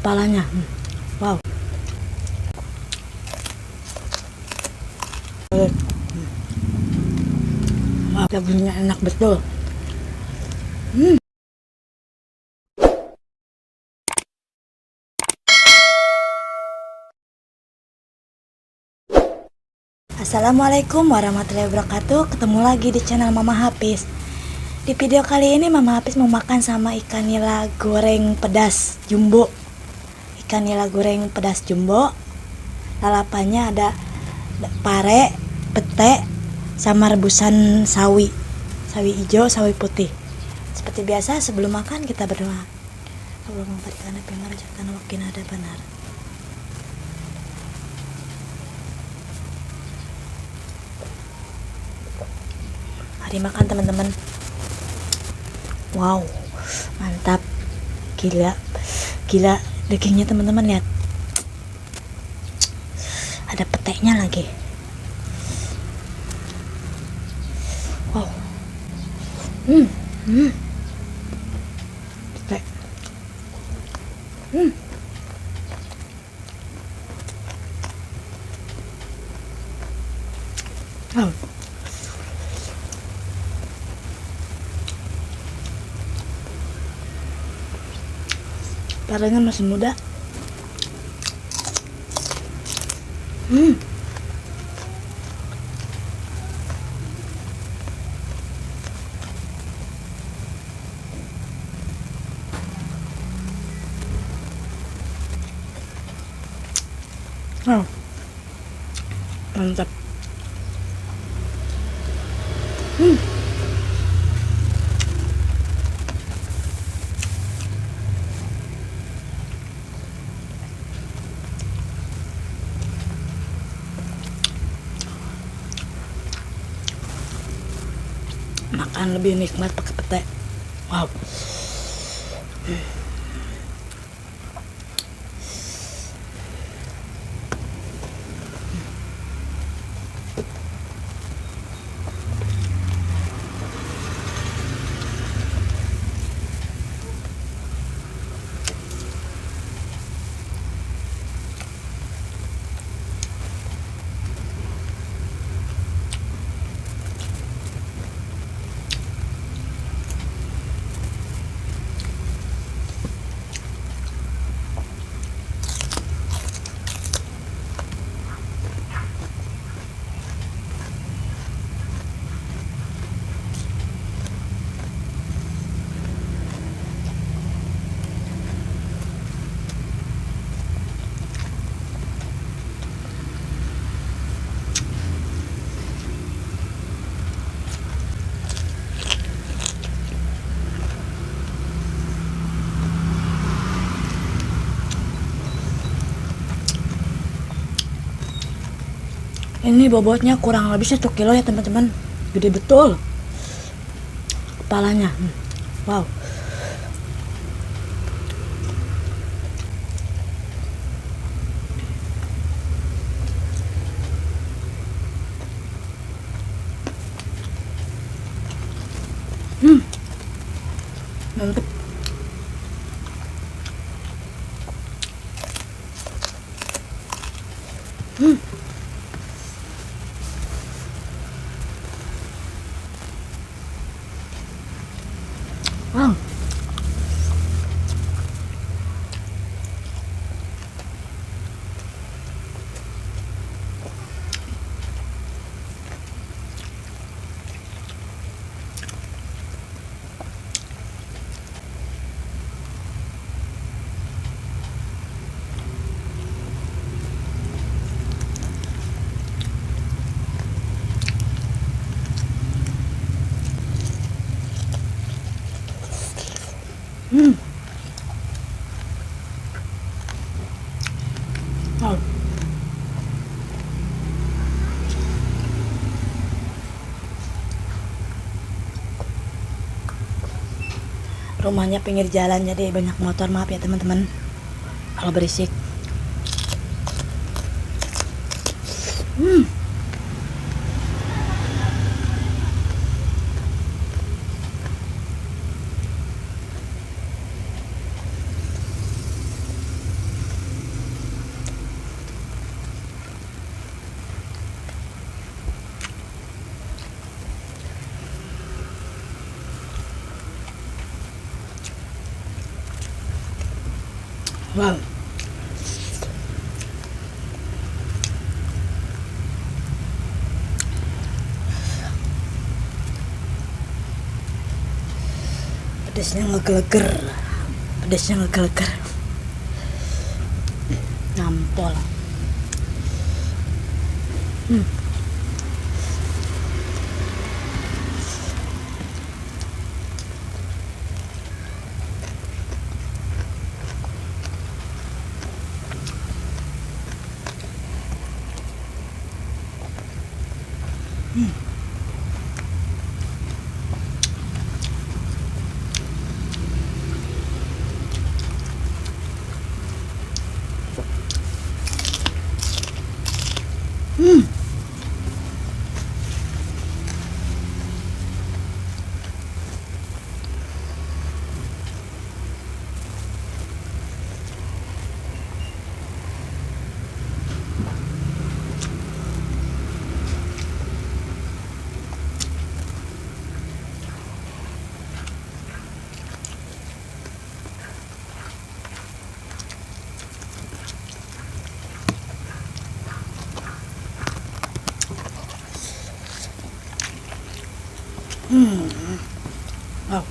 kepalanya. Wow. Wow, dagingnya enak betul. Assalamualaikum warahmatullahi wabarakatuh. Ketemu lagi di channel Mama Hafiz. Di video kali ini Mama Hafiz mau makan sama ikan nila goreng pedas jumbo. Ikan nila goreng pedas jumbo. Lalapannya ada pare, pete, sama rebusan sawi. Sawi hijau, sawi putih. Seperti biasa sebelum makan kita berdoa. Allahumma barik lana fima razaqtana wa qina adzabannar. Mari makan teman-teman. Wow, mantap. Gila dagingnya teman-teman, lihat. Ada peteknya lagi. Wow. Petek. Oh. Parenya masih muda. Oh. Mantap. Makan lebih nikmat pakai pete. Wow. Ini bobotnya kurang lebih 1 kilo ya teman-teman. Gede betul kepalanya. Wow. Mantap. Wow. Wow. Rumahnya pinggir jalan jadi banyak motor, maaf ya teman-teman kalau berisik. Wow. Pedasnya ngegeleger. Pedasnya ngegeleger. Nampol. Wow.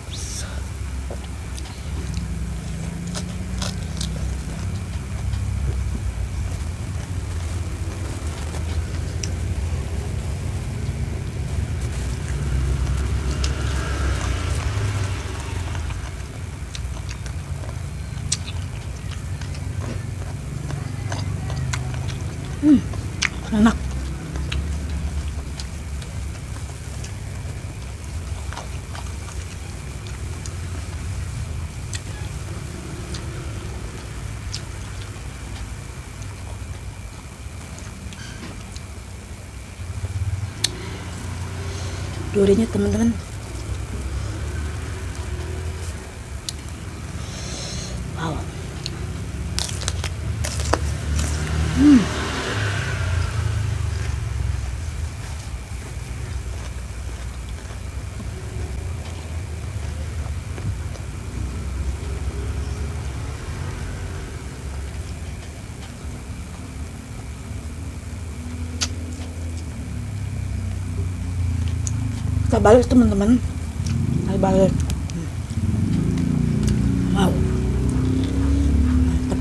Enak. Durinya teman-teman. Wow. Kita balik teman-teman. Kita balik. Wow. Mantap.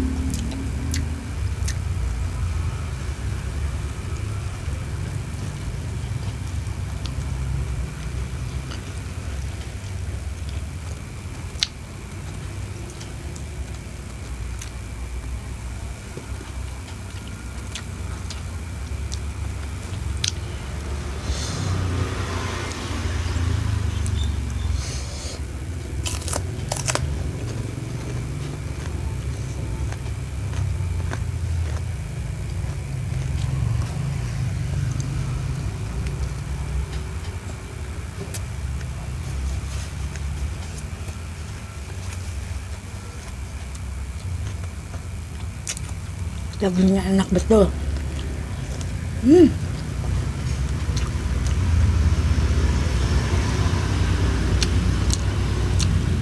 Dagingnya enak betul.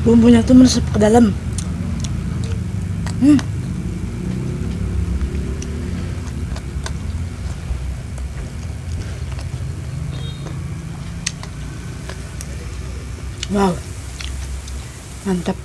Bumbunya tuh meresap ke dalam. Wow. Mantap.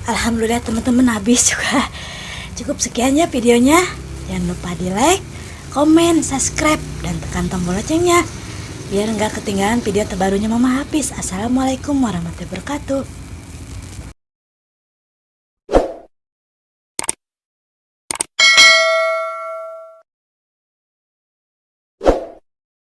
Alhamdulillah teman-teman habis juga. Cukup sekian ya videonya. Jangan lupa di like, komen, subscribe, dan tekan tombol loncengnya biar nggak ketinggalan video terbarunya Mama Hafiz. Assalamualaikum warahmatullahi wabarakatuh.